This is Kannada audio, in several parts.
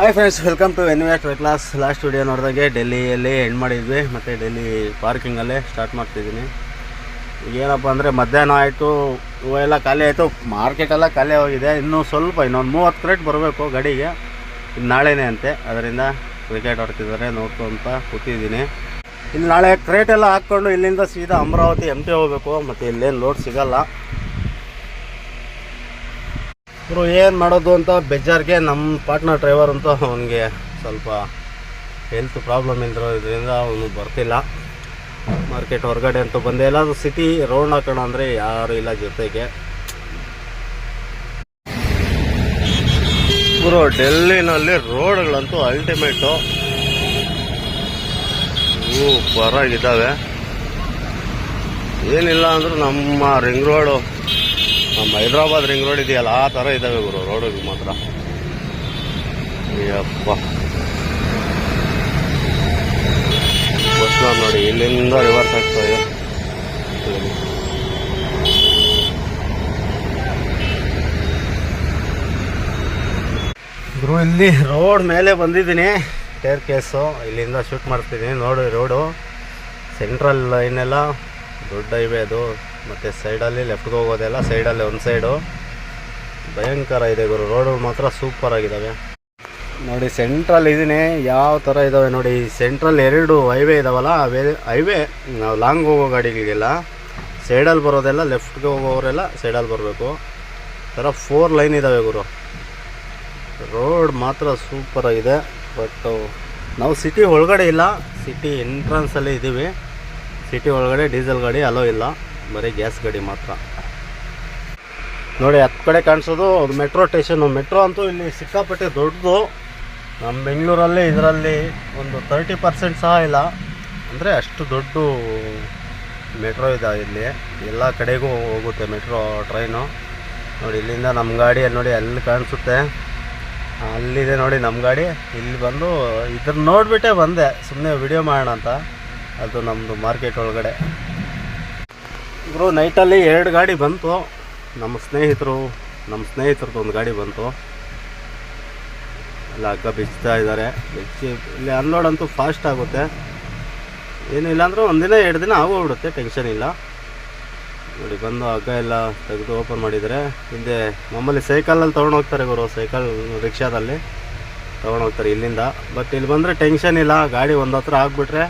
Hi friends, welcome to NVR try class. Last video ನೋಡಿದಾಗೆ ಡೆಲ್ಲಿಯಲ್ಲಿ ಎಂಡ್ ಮಾಡಿದ್ವಿ, ಮತ್ತು ಡೆಲ್ಲಿ ಪಾರ್ಕಿಂಗಲ್ಲೇ ಸ್ಟಾರ್ಟ್ ಮಾಡ್ತಿದ್ದೀನಿ. ಏನಪ್ಪ ಅಂದರೆ ಮಧ್ಯಾಹ್ನ ಆಯಿತು, ಹೂವೆಲ್ಲ ಖಾಲಿ ಆಯಿತು, ಮಾರ್ಕೆಟೆಲ್ಲ ಖಾಲಿ ಹೋಗಿದೆ. ಇನ್ನೂ ಇನ್ನೊಂದು 30 ಕ್ರೇಟ್ ಬರಬೇಕು ಗಾಡಿಗೆ. ಇನ್ನು ನಾಳೆನೇ ಅಂತೆ, ಅದರಿಂದ ಕ್ರಿಕೆಟ್ ಆಡ್ತಿದ್ದಾರೆ ನೋಡ್ಕೊಂತ ಕೂತಿದ್ದೀನಿ. ಇಲ್ಲಿ ನಾಳೆ ಕ್ರೇಟೆಲ್ಲ ಹಾಕ್ಕೊಂಡು ಇಲ್ಲಿಂದ ಸೀದಾ ಅಮರಾವತಿ MT ಹೋಗಬೇಕು, ಮತ್ತು ಇಲ್ಲೇನು ಲೋಡ್ ಸಿಗೋಲ್ಲ. ಇವರು ಏನು ಮಾಡೋದು ಅಂತ ಬೇಜಾರಿಗೆ ನಮ್ಮ ಪಾರ್ಟ್ನರ್ ಡ್ರೈವರ್ ಅಂತೂ ಅವನಿಗೆ ಸ್ವಲ್ಪ ಹೆಲ್ತ್ ಪ್ರಾಬ್ಲಮ್ ಇರೋದ್ರಿಂದ ಅವನು ಬರ್ತಿಲ್ಲ. ಮಾರ್ಕೆಟ್ ಹೊರಗಡೆ ಅಂತೂ ಬಂದೇ ಇಲ್ಲ. ಅದು ಸಿಟಿ ರೌಂಡ್ ಹಾಕೋಣ ಅಂದರೆ ಯಾರು ಇಲ್ಲ ಜೊತೆಗೆ. ಇವರು ಡೆಲ್ಲಿನಲ್ಲಿ ರೋಡ್ಗಳಂತೂ ಅಲ್ಟಿಮೇಟು ಪರಾಗಿದ್ದಾವೆ. ಏನಿಲ್ಲ ಅಂದರೂ ನಮ್ಮ ರಿಂಗ್ ರೋಡು, ನಮ್ಮ ಹೈದ್ರಾಬಾದ್ ರಿಂಗ್ ರೋಡ್ ಇದೆಯಲ್ಲ ಆ ಥರ ಇದ್ದಾವೆ ಗುರು ರೋಡುಗಳು ಮಾತ್ರ. ಅಯ್ಯಪ್ಪ, ಬಸ್ ನೋಡಿ ಇಲ್ಲಿಂದ ರಿವರ್ಸ್ ಆಗ್ತಾ ಇದೆ. ಗುರು ಇಲ್ಲಿ ರೋಡ್ ಮೇಲೆ ಬಂದಿದ್ದೀನಿ, ಟೇರ್ ಕೇಸು. ಇಲ್ಲಿಂದ ಶೂಟ್ ಮಾಡ್ತೀನಿ. ನೋಡಿ ರೋಡು ಸೆಂಟ್ರಲ್ ಲೈನೆಲ್ಲ ದೊಡ್ಡ ಹೈವೇ ಅದು, ಮತ್ತು ಸೈಡಲ್ಲಿ ಲೆಫ್ಟ್ಗೆ ಹೋಗೋದೆಲ್ಲ ಸೈಡಲ್ಲಿ ಒಂದು ಸೈಡು ಭಯಂಕರ ಇದೆ ಗುರು. ರೋಡು ಮಾತ್ರ ಸೂಪರ್ ಆಗಿದ್ದಾವೆ. ನೋಡಿ ಸೆಂಟ್ರಲ್ ಇದ್ದೀನಿ, ಯಾವ ಥರ ಇದ್ದಾವೆ ನೋಡಿ. ಸೆಂಟ್ರಲ್ 2 ಹೈವೇ ಇದ್ದಾವಲ್ಲ, ಹೈವೇ ನಾವು ಲಾಂಗ್ ಹೋಗೋ ಗಾಡಿಗಳಿಗೆಲ್ಲ ಸೈಡಲ್ಲಿ ಬರೋದೆಲ್ಲ, ಲೆಫ್ಟ್ಗೆ ಹೋಗೋರೆಲ್ಲ ಸೈಡಲ್ಲಿ ಬರಬೇಕು. ಥರ 4 ಲೈನ್ ಇದ್ದಾವೆ ಗುರು. ರೋಡ್ ಮಾತ್ರ ಸೂಪರ್ ಆಗಿದೆ. ಬಟ್ ನಾವು ಸಿಟಿ ಒಳಗಡೆ ಇಲ್ಲ, ಸಿಟಿ ಎಂಟ್ರೆನ್ಸಲ್ಲೇ ಇದ್ದೀವಿ. ಸಿಟಿ ಒಳಗಡೆ ಡೀಸೆಲ್ ಗಾಡಿ ಅಲೋ ಇಲ್ಲ, ಬರೀ ಗ್ಯಾಸ್ ಗಾಡಿ ಮಾತ್ರ. ನೋಡಿ 10 ಕಡೆ ಕಾಣಿಸೋದು ಅದು ಮೆಟ್ರೋ ಸ್ಟೇಷನು. ಮೆಟ್ರೋ ಅಂತೂ ಇಲ್ಲಿ ಸಿಕ್ಕಾಪಟ್ಟೆ ದೊಡ್ಡದು. ನಮ್ಮ ಬೆಂಗಳೂರಲ್ಲಿ ಇದರಲ್ಲಿ ಒಂದು 30% ಸಹ ಇಲ್ಲ, ಅಂದರೆ ಅಷ್ಟು ದೊಡ್ಡ ಮೆಟ್ರೋ ಇದೆ ಇಲ್ಲಿ. ಎಲ್ಲ ಕಡೆಗೂ ಹೋಗುತ್ತೆ ಮೆಟ್ರೋ ಟ್ರೈನು. ನೋಡಿ ಇಲ್ಲಿಂದ ನಮ್ಮ ಗಾಡಿ ನೋಡಿ ಅಲ್ಲಿ ಕಾಣಿಸುತ್ತೆ, ಅಲ್ಲಿದೆ ನೋಡಿ ನಮ್ಮ ಗಾಡಿ. ಇಲ್ಲಿ ಬಂದು ಇದನ್ನು ನೋಡಿಬಿಟ್ಟೆ ಬಂದೆ, ಸುಮ್ಮನೆ ವಿಡಿಯೋ ಮಾಡೋಣ ಅಂತ. ಅದು ನಮ್ಮದು ಮಾರ್ಕೆಟ್ ಒಳಗಡೆ. ಇವರು ನೈಟಲ್ಲಿ 2 ಗಾಡಿ ಬಂತು. ನಮ್ಮ ಸ್ನೇಹಿತರದ್ದು ಒಂದು ಗಾಡಿ ಬಂತು. ಎಲ್ಲ ಹಗ್ಗ ಬಿಚ್ತಾ ಇದ್ದಾರೆ. ಇಲ್ಲಿ ಅನ್ಲೋಡ್ ಅಂತೂ ಫಾಸ್ಟ್ ಆಗುತ್ತೆ. ಏನಿಲ್ಲ ಅಂದರೂ 1 ದಿನ 2 ದಿನ ಆಗೋಗ್ಬಿಡುತ್ತೆ, ಟೆನ್ಷನ್ ಇಲ್ಲ. ನೋಡಿ ಬಂದು ಹಗ್ಗ ಎಲ್ಲ ತೆಗೆದು ಓಪನ್ ಮಾಡಿದರೆ, ಹಿಂದೆ ನಮ್ಮಲ್ಲಿ ಸೈಕಲಲ್ಲಿ ತೊಗೊಂಡೋಗ್ತಾರೆ ಗುರು, ಸೈಕಲ್ ರಿಕ್ಷಾದಲ್ಲಿ ತೊಗೊಂಡೋಗ್ತಾರೆ ಇಲ್ಲಿಂದ. ಬಟ್ ಇಲ್ಲಿ ಬಂದರೆ ಟೆನ್ಷನ್ ಇಲ್ಲ. ಗಾಡಿ ಒಂದು ಹತ್ರ ಆಗಿಬಿಟ್ರೆ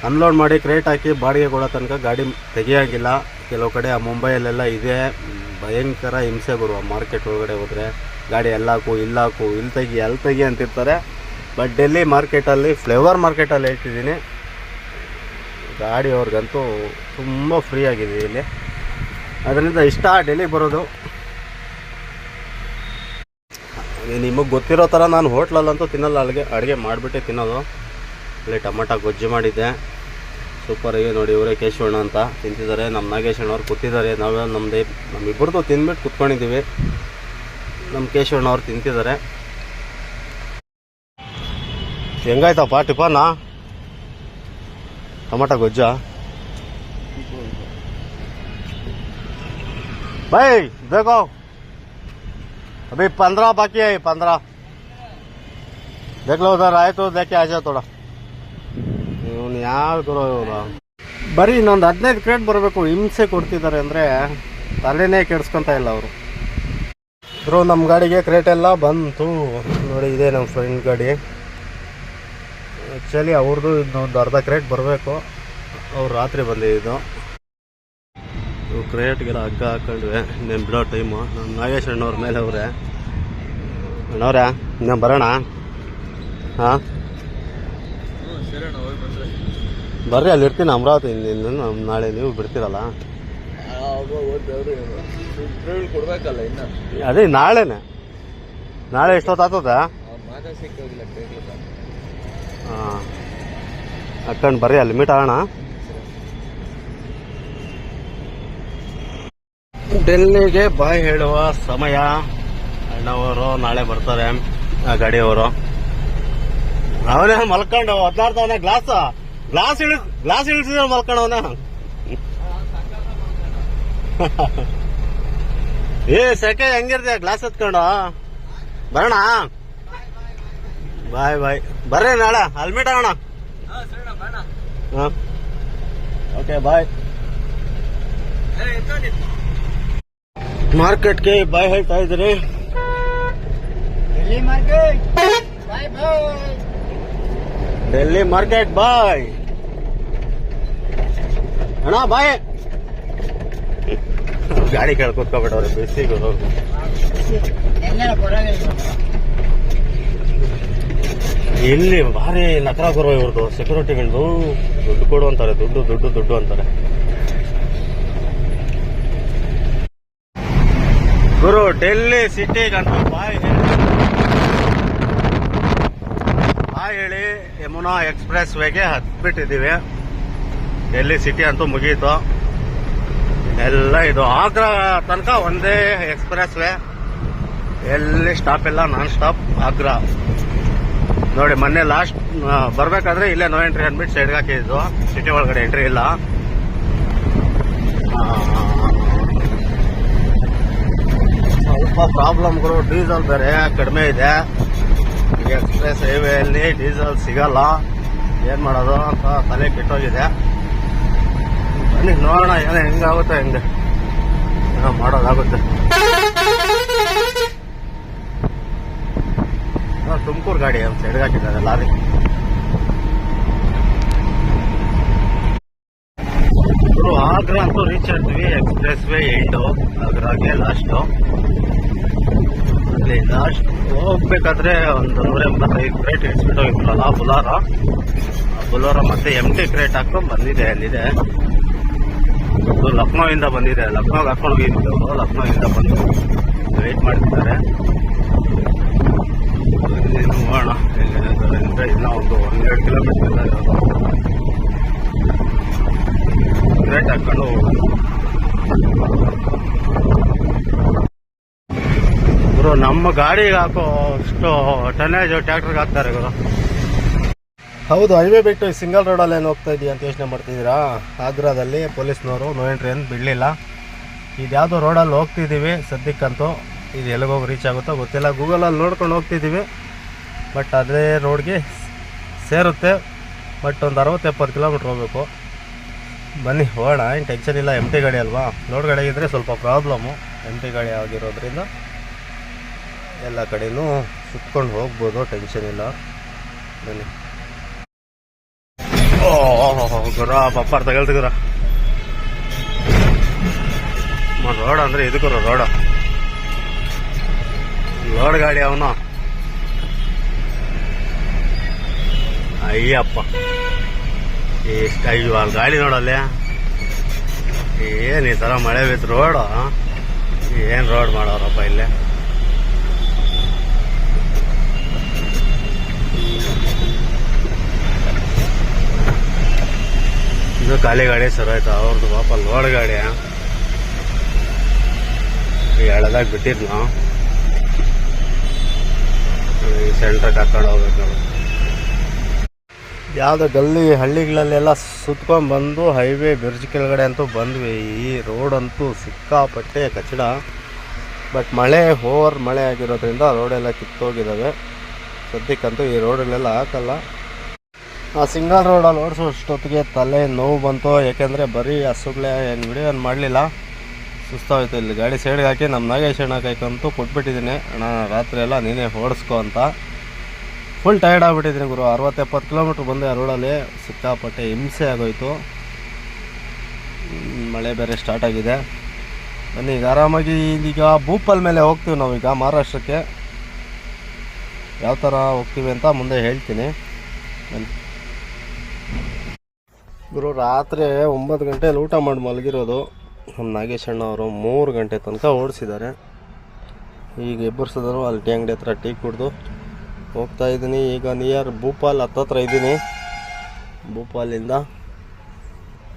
ಅನ್ಲೋಡ್ ಮಾಡಿ ಕ್ರೇಟ್ ಹಾಕಿ ಬಾಡಿಗೆ ಕೊಡೋ ತನಕ ಗಾಡಿ ತೆಗಿಯೋಂಗಿಲ್ಲ. ಕೆಲವು ಕಡೆ ಆ ಮುಂಬೈಯಲ್ಲೆಲ್ಲ ಇದೆ, ಭಯಂಕರ ಹಿಂಸೆ ಗುರು. ಮಾರ್ಕೆಟ್ ಒಳಗಡೆ ಹೋದರೆ ಗಾಡಿ ಎಲ್ಲಾಕು ಇಲ್ಲಾಕು, ಇಲ್ಲಿ ತೆಗಿ ಅಲ್ಲಿ ತೆಗಿ ಅಂತಿರ್ತಾರೆ. ಬಟ್ ಡೆಲ್ಲಿ ಮಾರ್ಕೆಟಲ್ಲಿ, ಫ್ಲೇವರ್ ಮಾರ್ಕೆಟಲ್ಲಿ ಹೇಳ್ತಿದ್ದೀನಿ, ಗಾಡಿ ಅವ್ರಿಗಂತೂ ತುಂಬ ಫ್ರೀ ಆಗಿದೆ ಇಲ್ಲಿ. ಅದರಿಂದ ಇಷ್ಟ ಡೆಲ್ಲಿಗೆ ಬರೋದು. ನಿಮಗೆ ಗೊತ್ತಿರೋ ಥರ ನಾನು ಹೋಟ್ಲಲ್ಲಂತೂ ತಿನ್ನಲ್ಲ, ಅಡುಗೆ ಮಾಡಿಬಿಟ್ಟೆ ತಿನ್ನೋದು. ಇಲ್ಲಿ ಟೊಮಟೊ ಗೊಜ್ಜು ಮಾಡಿದ್ದೆ, ಸೂಪರಾಗಿ. ನೋಡಿ ಇವರೇ ಕೇಶವಣ್ಣ ಅಂತ ತಿಂತಿದ್ದಾರೆ, ನಮ್ಮ ನಾಗೇಶಣ್ಣ ಅವ್ರು ಕೂತಿದ್ದಾರೆ. ನಮ್ಮಿಬ್ಬರದು ತಿಂದ್ಬಿಟ್ಟು ಕುತ್ಕೊಂಡಿದ್ದೀವಿ. ನಮ್ಮ ಕೇಶವಣ್ಣ ಅವ್ರು ತಿಂತಿದ್ದಾರೆ. ಹೆಂಗಾಯ್ತಪ್ಪ ಟಿಫನ್ನ? ಟೊಮಟೊ ಗೊಜ್ಜ भाई देखो अभी 15 बाकी है, 15 देख लो उधर आए तो देखे आ जाओ थोड़ा. ಇವನು ಯಾವ ಗುರು ಇವನು, ಬರೀ ಇನ್ನೊಂದು 15 ಕ್ರೇಟ್ ಬರಬೇಕು. ಹಿಂಸೆ ಕೊಡ್ತಿದ್ದಾರೆ ಅಂದರೆ ತಲೆನೇ ಕೆಡಿಸ್ಕೊತ ಇಲ್ಲ ಅವರು. ಇದ್ರು ನಮ್ಮ ಗಾಡಿಗೆ ಕ್ರೇಟ್ ಎಲ್ಲ ಬಂತು ನೋಡಿ. ಇದೆ ನಮ್ಮ ಫ್ರೆಂಡ್ ಗಾಡಿ. ಆ್ಯಕ್ಚುಲಿ ಅವ್ರದ್ದು ಇನ್ನೊಂದು ಅರ್ಧ ಕ್ರೇಟ್ ಬರಬೇಕು. ಅವ್ರು ರಾತ್ರಿ ಬಂದಿದ್ದು. ಇವು ಕ್ರೇಟ್ಗೆಲ್ಲ ಹಗ್ಗ ಹಾಕೊಂಡ್ವಿ, ಇನ್ನೇನು ಬಿಡೋ ಟೈಮು. ನಮ್ಮ ನಾಗೇಶ್ ಅಣ್ಣವ್ರ ಮೇಲೆ ಅವರೇ. ಅಣ್ಣವ್ರೆ ಇನ್ನೇನು ಬರೋಣ? ಹಾಂ ಬರ್ರಿ, ಅಲ್ಲಿ ಇರ್ತೀನಿ ಅಮರಾವತಿ. ನಾಳೆ ನೀವು ಬಿಡ್ತೀರಲ್ಲ? ಅದೇ ನಾಳೆನೆ. ನಾಳೆ ಎಷ್ಟೊತ್ತಾಗ್ತದ? ಹಾಂ ಹಾಕೊಂಡು ಬರ್ರಿ, ಅಲ್ಲಿ ಮೀಟ್ ಆಗೋಣ. ಡೆಲ್ಲಿಗೆ ಬಾಯ್ ಹೇಳುವ ಸಮಯ. ಅಣ್ಣವರು ನಾಳೆ ಬರ್ತಾರೆ, ಆ ಗಾಡಿಯವರು. ಅವನೇ ಮಲ್ಕೊಂಡು 16 ಗ್ಲಾಸ್ ಇಳಿಸಿದ್ರೆ ಮಲ್ಕೊಂಡವನ. ಏ ಸೆಕೆ ಹೆಂಗಿರ್ತೀಯ ಗ್ಲಾಸ್ ಎತ್ಕೊಂಡು ಬರೋಣ? ಬಾಯ್ ಬಾಯ್. ಬರ್ರಿ ನಾಳೆ ಅಲ್ಲಿ ಮೀಟ್ ಆಗೋಣ. ಹಾಂ ಓಕೆ ಬಾಯ್. ಮಾರ್ಕೆಟ್ಗೆ ಬಾಯ್ ಹೇಳ್ತಾ ಇದ್ದೀರಿ. ಡೆಲ್ಲಿ ಮಾರ್ಕೆಟ್ ಬಾಯ್ ಅಣ್ಣ ಬಾಯ್. ಗಾಡಿ ಕೇಳಿ ಕೂತ್ಕೊಬಿಟ್ಟವ್ರೆ ಬಿಸಿಗೂ. ಇಲ್ಲಿ ಭಾರಿ ನಕರ ಗುರು ಇವ್ರದ್ದು ಸೆಕ್ಯೂರಿಟಿಗಳದು. ದುಡ್ಡು ಕೊಡು ಅಂತಾರೆ, ದುಡ್ಡು ದುಡ್ಡು ದುಡ್ಡು ಅಂತಾರೆ. ಗುರು ಡೆಲ್ಲಿ ಸಿಟಿಗಂತೂ ಬಾಯ್ ಹೇಳಿ ಯಮುನಾ ಎಕ್ಸ್ಪ್ರೆಸ್ ವೇಗೆ ಹತ್ಬಿಟ್ಟಿದ್ದೀವಿ. ಡೆಲ್ಲಿ ಸಿಟಿ ಅಂತೂ ಮುಗೀತು. ಎಲ್ಲ ಇದು ಆಗ್ರಾ ತನಕ ಒಂದೇ ಎಕ್ಸ್ಪ್ರೆಸ್ ವೇ, ಎಲ್ಲಿ ಸ್ಟಾಪ್ ಇಲ್ಲ, ನಾನ್ ಸ್ಟಾಪ್ ಆಗ್ರಾ. ನೋಡಿ ಮೊನ್ನೆ ಲಾಸ್ಟ್ ಬರ್ಬೇಕಾದ್ರೆ ಇಲ್ಲೇ ನೋ ಎಂಟ್ರಿ ಅಂದ್ಬಿಟ್ಟು ಸೈಡ್ಗೆ ಹಾಕಿದ್ದು. ಸಿಟಿ ಒಳಗಡೆ ಎಂಟ್ರಿ ಇಲ್ಲ. ಸ್ವಲ್ಪ ಪ್ರಾಬ್ಲಮ್ಗಳು, ಡೀಸೆಲ್ ಬೇರೆ ಕಡಿಮೆ ಇದೆ. ಈ ಎಕ್ಸ್ಪ್ರೆಸ್ ಹೈವೇಯಲ್ಲಿ ಡೀಸೆಲ್ ಸಿಗಲ್ಲ, ಏನ್ ಮಾಡೋದು ಅಂತ ತಲೆ ಕೆಟ್ಟೋಗಿದೆ. ಬನ್ನಿ ನೋಡೋಣ ಏನೋ ಹೆಂಗಾಗುತ್ತೆ, ಹೆಂಗೆ ಮಾಡೋದಾಗುತ್ತೆ. ತುಮಕೂರು ಗಾಡಿ ಒಂದು ಸೈಡ್ಗೆ ಹಾಕಿದ್ದಾರೆ ಲಾರಿ. ಆಗ್ರಾ ಅಂತೂ ರೀಚ್ ಆಗ್ತೀವಿ. ಎಕ್ಸ್ಪ್ರೆಸ್ ವೇ ಎಂಡು, ಆಗ್ರಾಗೆ ಲಾಸ್ಟು. ಅಲ್ಲಿ ಲಾಸ್ಟ್ ಹೋಗ್ಬೇಕಾದ್ರೆ ಒಂದು 185 ಕ್ರೇಟ್ ಇಳಿಸ್ಬಿಟ್ಟು ಹೋಗಿದ್ರಲ್ಲ ಬುಲೋರೋ ಮತ್ತೆ MT ಕ್ರೇಟ್ ಹಾಕೊಂಡು ಬಂದಿದೆ. ಅಲ್ಲಿದೆ ಇದು ಲಕ್ನೋಯಿಂದ ಬಂದಿದೆ. ಲಕ್ನೋಗೆ ಹಾಕೊಂಡು ಹೋಗಿದ್ದು. ಲಕ್ನೋಯಿಂದ ಬಂದು ವೇಟ್ ಮಾಡ್ತಿದ್ದಾರೆ. ನೋಡೋಣ ಅಂದರೆ ಇನ್ನೂ ಒಂದು 12 ಕಿಲೋಮೀಟರ್ ಕ್ರೇಟ್ ಹಾಕೊಂಡು ಗುರು. ನಮ್ಮ ಗಾಡಿಗೆ ಹಾಕೋ ಅಷ್ಟು ಟನ್ನೇಜ್ ಟ್ರ್ಯಾಕ್ಟರ್ಗೆ ಹಾಕ್ತಾರೆ ಗುರು. ಹೌದು, ಹೈವೇ ಬಿಟ್ಟು ಸಿಂಗಲ್ ರೋಡಲ್ಲಿ ಏನು ಹೋಗ್ತಾ ಇದೆಯಾ ಅಂತ ಯೋಚನೆ ಮಾಡ್ತಿದ್ದೀರಾ? ಆಗ್ರಾದಲ್ಲಿ ಪೊಲೀಸ್ನವರು ನೋ ಎಂಟ್ರಿ ಅಂತ ಬಿಡಲಿಲ್ಲ. ಇದು ಯಾವುದೋ ರೋಡಲ್ಲಿ ಹೋಗ್ತಿದ್ದೀವಿ ಸದ್ಯಕ್ಕಂತೂ. ಇದು ಎಲ್ಲಿಗೋಗಿ ರೀಚ್ ಆಗುತ್ತೋ ಗೊತ್ತಿಲ್ಲ. ಗೂಗಲಲ್ಲಿ ನೋಡ್ಕೊಂಡು ಹೋಗ್ತಿದ್ದೀವಿ. ಬಟ್ ಅದೇ ರೋಡ್ಗೆ ಸೇರುತ್ತೆ. ಬಟ್ ಒಂದು 60-70 ಕಿಲೋಮೀಟ್ರ್ ಹೋಗಬೇಕು. ಬನ್ನಿ ಹೋಗೋಣ, ಏನು ಟೆನ್ಷನ್ ಇಲ್ಲ. MT ಗಾಡಿ ಅಲ್ವಾ, ಲೋಡ್ ಗಾಡಿ ಇದ್ದರೆ ಸ್ವಲ್ಪ ಪ್ರಾಬ್ಲಮ್ಮು. MT ಗಾಡಿ ಆಗಿರೋದ್ರಿಂದ ಎಲ್ಲ ಕಡೆಯೂ ಸುತ್ಕೊಂಡು ಹೋಗ್ಬೋದು, ಟೆನ್ಷನ್ ಇಲ್ಲ. ಬನ್ನಿ. ಓಹೋ ಗುರ ಬಪ್ಪರ್ ತಗಲ್ತು ಗುರ. ರೋಡ್ ಅಂದರೆ ಇದು ಗುರು, ಲೋಡ್ ಗಾಡಿ ಅವನು. ಅಯ್ಯಪ್ಪ ಎಷ್ಟು ಅಯ್ಯೋ ಅಲ್ಲಿ ಗಾಡಿ ನೋಡಲ್ಲ. ಏನು ಈ ಥರ ಮಳೆ ಬಿತ್ತು ರೋಡು. ಏನು ರೋಡ್ ಮಾಡೋರಪ್ಪ ಇಲ್ಲೇ. ಇದು ಖಾಲಿ ಗಾಡಿ ಸರ್ ಆಯ್ತು ಅವ್ರದ್ದು. ಪಾಪ ಲೋಡ್ ಗಾಡಿ ಎಳೆದಾಗ ಬಿಟ್ಟಿದ್ನು. ಈ ಸೆಂಟ್ರಿಗೆ ಹಾಕೊಂಡು ಹೋಗ್ಬೇಕು ನಾವು. ಯಾವುದೋ ಗಲ್ಲಿ ಹಳ್ಳಿಗಳಲ್ಲೆಲ್ಲ ಸುತ್ಕೊಂಡು ಬಂದು ಹೈವೇ ಬ್ರಿಡ್ಜ್ ಕೆಳಗಡೆ ಅಂತೂ ಬಂದ್ವಿ. ಈ ರೋಡ್ ಅಂತೂ ಸಿಕ್ಕಾಪಟ್ಟೆ ಕಚ್ಚಡ. ಬಟ್ ಮಳೆ ಆಗಿರೋದ್ರಿಂದ ರೋಡೆಲ್ಲ ಕಿತ್ತೋಗಿದ್ದಾವೆ. ಸದ್ಯಕ್ಕಂತೂ ಈ ರೋಡಲ್ಲೆಲ್ಲ ಹಾಕಲ್ಲ. ಆ ಸಿಂಗಲ್ ರೋಡಲ್ಲಿ ಓಡಿಸೋ ಅಷ್ಟೊತ್ತಿಗೆ ತಲೆ ನೋವು ಬಂತು. ಯಾಕೆಂದರೆ ಬರೀ ಹಸುಗಳೇ ಏನು ವಿಡಿಯೋ ಏನು ಮಾಡಲಿಲ್ಲ, ಸುಸ್ತಾಗೋಯ್ತು. ಇಲ್ಲಿ ಗಾಡಿ ಸೈಡ್ಗೆ ಹಾಕಿ ನಮ್ಮ ನಾಗೇಶ್ ಅಣ್ಣ ಕೈಕಂತೂ ಕೊಟ್ಬಿಟ್ಟಿದ್ದೀನಿ. ಅಣ್ಣ ರಾತ್ರಿ ಎಲ್ಲ ನೀನೇ ಓಡಿಸ್ಕೊ ಅಂತ. ಫುಲ್ ಟಯರ್ಡ್ ಆಗಿಬಿಟ್ಟಿದ್ದೀನಿ ಗುರು. 60-70 ಕಿಲೋಮೀಟ್ರ್ ಬಂದೆ ಆ ರೋಡಲ್ಲಿ. ಸಿಕ್ಕಾಪಟ್ಟೆ ಹಿಂಸೆ ಆಗೋಯ್ತು. ಮಳೆ ಬೇರೆ ಸ್ಟಾರ್ಟ್ ಆಗಿದೆ. ಬನ್ನಿ ಈಗ ಆರಾಮಾಗಿ ಈಗ ಭೂಪಾಲ್ ಮೇಲೆ ಹೋಗ್ತೀವಿ ನಾವೀಗ ಮಹಾರಾಷ್ಟ್ರಕ್ಕೆ. ಯಾವ ಥರ ಹೋಗ್ತೀವಿ ಅಂತ ಮುಂದೆ ಹೇಳ್ತೀನಿ. ಬನ್ನಿ ಗುರು. ರಾತ್ರಿ 9 ಗಂಟೆಯಲ್ಲಿ ಊಟ ಮಾಡಿ ಮಲಗಿರೋದು. ನಮ್ಮ ನಾಗೇಶ್ ಅಣ್ಣ ಅವರು 3 ಗಂಟೆ ತನಕ ಓಡಿಸಿದ್ದಾರೆ. ಈಗ ಎಬ್ಬರಿಸಿದ್ರು. ಅಲ್ಲಿ ಟೀ ಅಂಗಡಿ ಹತ್ರ ಟೀ ಕುಡಿದು ಹೋಗ್ತಾ ಇದ್ದೀನಿ. ಈಗ ನಿಯರ್ ಭೂಪಾಲ್ ಹತ್ತತ್ರ ಇದ್ದೀನಿ. ಭೂಪಾಲಿಂದ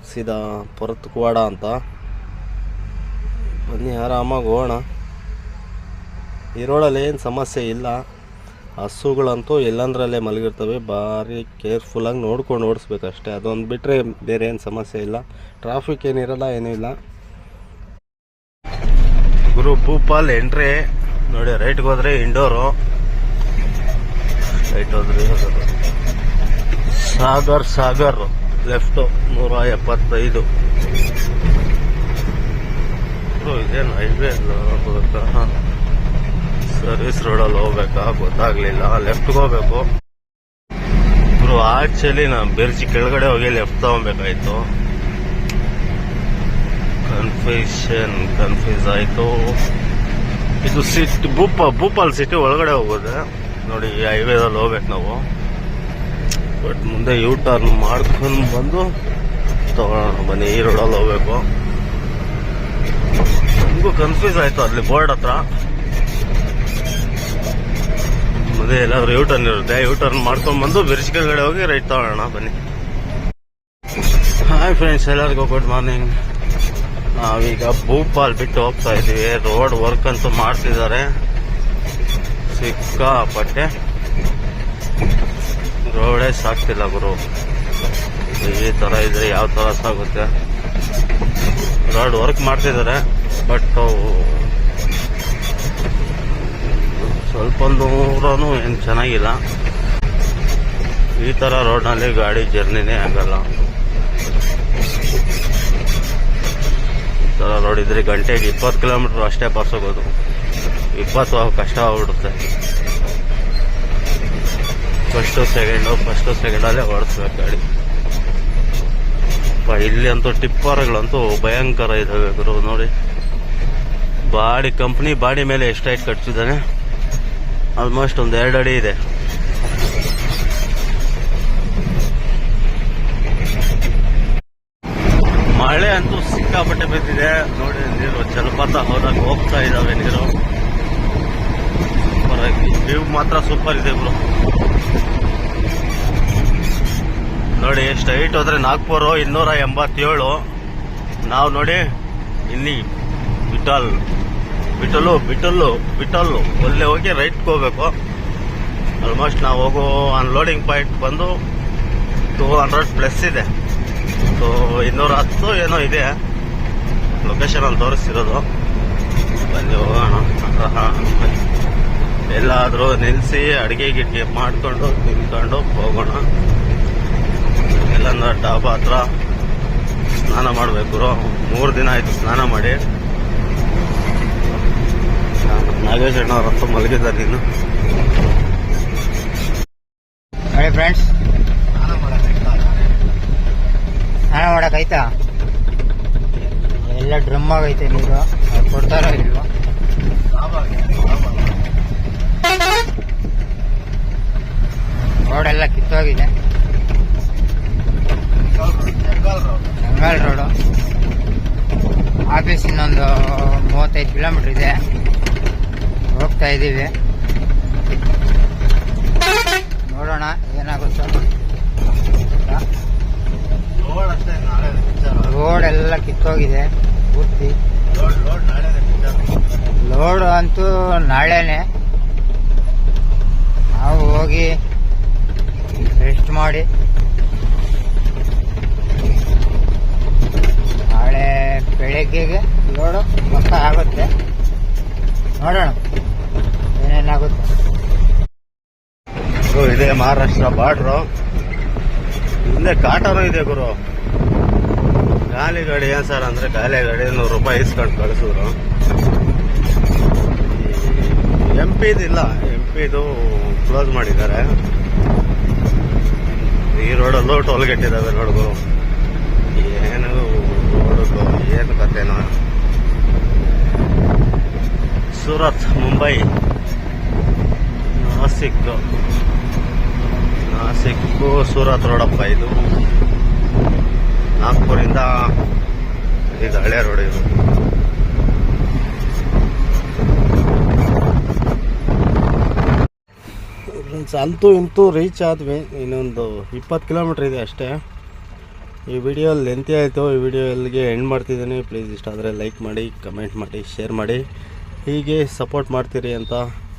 ಸೀದಾ ಪರತ್ಕವಾಡ ಅಂತ. ಬನ್ನಿ ಆರಾಮಾಗಿ ಹೋಗೋಣ. ಈ ರೋಡಲ್ಲಿ ಏನು ಸಮಸ್ಯೆ ಇಲ್ಲ. ಹಸುಗಳಂತೂ ಎಲ್ಲಂದ್ರಲ್ಲೇ ಮಲಗಿರ್ತವೆ. ಭಾರಿ ಕೇರ್ಫುಲ್ಲಾಗಿ ನೋಡ್ಕೊಂಡು ಓಡಿಸ್ಬೇಕಷ್ಟೇ. ಅದೊಂದು ಬಿಟ್ಟರೆ ಬೇರೆ ಏನು ಸಮಸ್ಯೆ ಇಲ್ಲ. ಟ್ರಾಫಿಕ್ ಏನಿರಲ್ಲ, ಏನೂ ಇಲ್ಲ ಗುರು. ಭೂಪಾಲ್ ಎಂಟ್ರಿ ನೋಡಿ. ರೈಟ್ಗೆ ಹೋದರೆ ಇಂಡೋರು. ರೈಟ್ ಹೋದ್ರೆ ಸಾಗರ್ ಲೆಫ್ಟು 175. ಇದೇನು ಹೈವೇ ಹೋಗ್ಬೇಕಾ? ಸರ್ವಿಸ್ ರೋಡಲ್ಲಿ ಹೋಗ್ಬೇಕಾ ಗೊತ್ತಾಗ್ಲಿಲ್ಲ. ಲೆಫ್ಟ್ಗೆ ಹೋಗ್ಬೇಕು ಬ್ರೋ. ಆಕ್ಚುಲಿ ನಾನು ಬೆರ್ಜಿ ಕೆಳಗಡೆ ಹೋಗಿ ಲೆಫ್ಟ್ ತಗೊಬೇಕಾಯ್ತು. ಕನ್ಫ್ಯೂಸ್ ಆಯ್ತು. ಇದು ಸಿಟಿ ಭೂಪಾಲ್ ಸಿಟಿ ಒಳಗಡೆ ಹೋಗೋದೆ ನೋಡಿ. ಈ ಹೈವೇದಲ್ಲಿ ಹೋಗ್ಬೇಕು ನಾವು. ಬಟ್ ಮುಂದೆ ಯೂ ಟರ್ನ್ ಮಾಡ್ಕೊಂಡು ಬಂದು ತಗೊಳ್ಳೋಣ ಬನ್ನಿ. ಈ ರೋಡಲ್ಲಿ ಹೋಗ್ಬೇಕು. ನಮಗೂ ಕನ್ಫ್ಯೂಸ್ ಆಯ್ತು ಅಲ್ಲಿ ಬೋರ್ಡ್ ಹತ್ರ. ಮುಂದೆ ಎಲ್ಲಾದ್ರೂ ಯೂ ಟರ್ನ್ ಇರುತ್ತೆ. ಯೂ ಟರ್ನ್ ಮಾಡ್ಕೊಂಡು ಬಂದು ಬೆರ್ಜಿ ಕೆಳಗಡೆ ಹೋಗಿ ರೈಟ್ ತಗೊಳ್ಳೋಣ ಬನ್ನಿ. ಹಾಯ್ ಫ್ರೆಂಡ್ಸ್, ಎಲ್ಲರಿಗೂ ಗುಡ್ ಮಾರ್ನಿಂಗ್. ನಾವೀಗ ಭೂಪಾಲ್ ಬಿಟ್ಟು ಹೋಗ್ತಾ ಇದೀವಿ. ರೋಡ್ ವರ್ಕ್ ಅಂತೂ ಮಾಡ್ತಿದ್ದಾರೆ ಸಿಕ್ಕಾಪಟ್ಟೆ. ರೋಡೇ ಸಾಕ್ತಿಲ್ಲ ಗುರು. ಈ ತರ ಇದ್ರೆ ಯಾವ ತರ ಸಾಗುತ್ತೆ? ರೋಡ್ ವರ್ಕ್ ಮಾಡ್ತಿದ್ದಾರೆ ಬಟ್ ಸ್ವಲ್ಪ ದೂರನೂ ಏನು ಚೆನ್ನಾಗಿಲ್ಲ. ಈ ತರ ರೋಡ್ನಲ್ಲಿ ಗಾಡಿ ಜರ್ನಿನೇ ಆಗಲ್ಲ. ಈ ತರ ರೋಡ್ ಇದ್ರೆ ಗಂಟೆಗೆ 20 ಕಿಲೋಮೀಟರ್ ಅಷ್ಟೇ ಪಾಸ್ ಹೋಗೋದು. 20 ಕಷ್ಟ ಆಗ್ಬಿಡುತ್ತೆ. ಫಸ್ಟು ಸೆಕೆಂಡಲ್ಲೇ ಓಡಿಸ್ಬೇಕು ಗಾಡಿ. ಇಲ್ಲಿ ಅಂತೂ ಟಿಪ್ಪರ್ಗಳಂತೂ ಭಯಂಕರ ಇದಾವೆ ಗುರು ನೋಡಿ. ಕಂಪ್ನಿ ಬಾಡಿ ಮೇಲೆ ಎಷ್ಟು ಹೈಟ್ ಕಟ್ಸಿದ್ದಾನೆ? ಆಲ್ಮೋಸ್ಟ್ ಒಂದು 2 ಅಡಿ ಇದೆ. ಮಳೆ ಅಂತೂ ಸಿಕ್ಕಾಪಟ್ಟೆ ಬಿದ್ದಿದೆ ನೋಡಿ. ನೀರು ಜಲಪಾತ ಹೋದಾಗ ಹೋಗ್ತಾ ಇದಾವೆ ನೀರು. ವ್ಯೂ ಮಾತ್ರ ಸೂಪರ್ ಇದೆ ಬ್ರೋ. ನೋಡಿ ಎಷ್ಟು ಹೈಟ್ ಹೋದ್ರೆ ನಾಗ್ಪುರ 287. ನಾವು ನೋಡಿ ಇಲ್ಲಿ ಬಿಟ್ಟಲ್ಲು ಒಳ್ಳೆ ಹೋಗಿ ರೈಟ್ಗೆ ಹೋಗ್ಬೇಕು. ಆಲ್ಮೋಸ್ಟ್ ನಾವು ಹೋಗೋ ಅನ್ಲೋಡಿಂಗ್ ಪಾಯಿಂಟ್ ಬಂದು 200+ ಇದೆ. ಸೊ 210 ಏನೋ ಇದೆ ಲೊಕೇಶನ್ ಅಲ್ಲಿ ತೋರಿಸ್ತಿರೋದು. ಬನ್ನಿ ಹೋಗೋಣ. ಎಲ್ಲಾದರೂ ನಿಲ್ಲಿಸಿ ಅಡುಗೆ ಗಿಡ್ಗೆ ಮಾಡ್ಕೊಂಡು ತಿನ್ಕೊಂಡು ಹೋಗೋಣ. ಎಲ್ಲ ಡಾಬಾ ಹತ್ರ ಸ್ನಾನ ಮಾಡಬೇಕು. 3 ದಿನ ಆಯಿತು ಸ್ನಾನ ಮಾಡಿ. ನಾಗೇಶ್ ಅಣ್ಣವ್ರಂತೂ ಮಲಗಿದ್ದಾರೆ ಇನ್ನು. ನೋಡಿ ಫ್ರೆಂಡ್ಸ್, ಸ್ನಾನ ಮಾಡೋಕ್ಕಾಯ್ತಾ? ಎಲ್ಲ ಡ್ರಮ್ ಆಗೈತೆ ನೀರು. ಅದು ಕೊಡ್ತಾರೋ ಇಲ್ವಾ? ರೋಡೆಲ್ಲ ಕಿತ್ತೋಗಿದೆ. ಹೆಂಗಲ್ ರೋಡು. ಆಫೀಸ್ ಇನ್ನೊಂದು 35 ಕಿಲೋಮೀಟರ್ ಇದೆ. ಹೋಗ್ತಾ ಇದ್ದೀವಿ, ನೋಡೋಣ ಏನಾಗುತ್ತೋ. ರೋಡ್ ಎಲ್ಲ ಕಿತ್ತೋಗಿದೆ ಪೂರ್ತಿ. ಲೋಡ್ ಅಂತೂ ನಾಳೆನೆ. ನಾವು ಹೋಗಿ ರೆಸ್ಟ್ ಮಾಡಿ ನಾಳೆ ಬೆಳಗ್ಗೆಗೆ ಲೋಡು ಪಕ್ಕ ಆಗುತ್ತೆ. ನೋಡೋಣ ಏನೇನಾಗುತ್ತೆ. ಇದೆ ಮಹಾರಾಷ್ಟ್ರ ಬಾರ್ಡ್ರು. ಹಿಂದೆ ಕಾಟರು ಇದೆ ಗುರು. ಖಾಲಿ ಗಾಡಿ ಏನ್ ಸರ್ ಅಂದ್ರೆ ಖಾಲಿ ಗಾಡಿ 100 ರೂಪಾಯಿ ಇಸ್ಕೊಂಡು ಕಳಿಸಿದ್ರು. MP ಇದು ಕ್ಲೋಸ್ ಮಾಡಿದ್ದಾರೆ. ಈ ರೋಡಲ್ಲೂ ಟೋಲ್ಗೇಟ್ ಇದಾವೆ ನೋಡ್ಗುರು. ಏನು ರೋಡು ಏನು ಕಥೆನೋ. ಸೂರತ್, ಮುಂಬೈ, ನಾಸಿಕ್ಕು ಸೂರತ್ ರೋಡಪ್ಪ ಇದು. ನಾಗ್ಪುರಿಂದ ಇದು ಹಳೆ ರೋಡ್ ಇದು. ಅಂತೂ ಇಂತೂ ರೀಚ್ ಆದ್ವಿ. ಇನ್ನೊಂದು 20 ಕಿಲೋಮೀಟ್ರ್ ಇದೆ ಅಷ್ಟೇ. ಈ ವಿಡಿಯೋ ಲೆಂತಿ ಆಯಿತು. ಈ ವಿಡಿಯೋ ಎಲ್ಲಿಗೆ ಎಂಡ್ ಮಾಡ್ತಿದ್ದೀನಿ. ಪ್ಲೀಸ್ ಇಷ್ಟ ಆದರೆ ಲೈಕ್ ಮಾಡಿ, ಕಮೆಂಟ್ ಮಾಡಿ, ಶೇರ್ ಮಾಡಿ. ಹೀಗೆ ಸಪೋರ್ಟ್ ಮಾಡ್ತೀರಿ ಅಂತ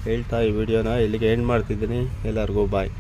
ಹೇಳ್ತಾ ಈ ವಿಡಿಯೋನ ಇಲ್ಲಿಗೆ ಎಂಡ್ ಮಾಡ್ತಿದ್ದೀನಿ. ಎಲ್ಲರಿಗೂ ಬಾಯ್.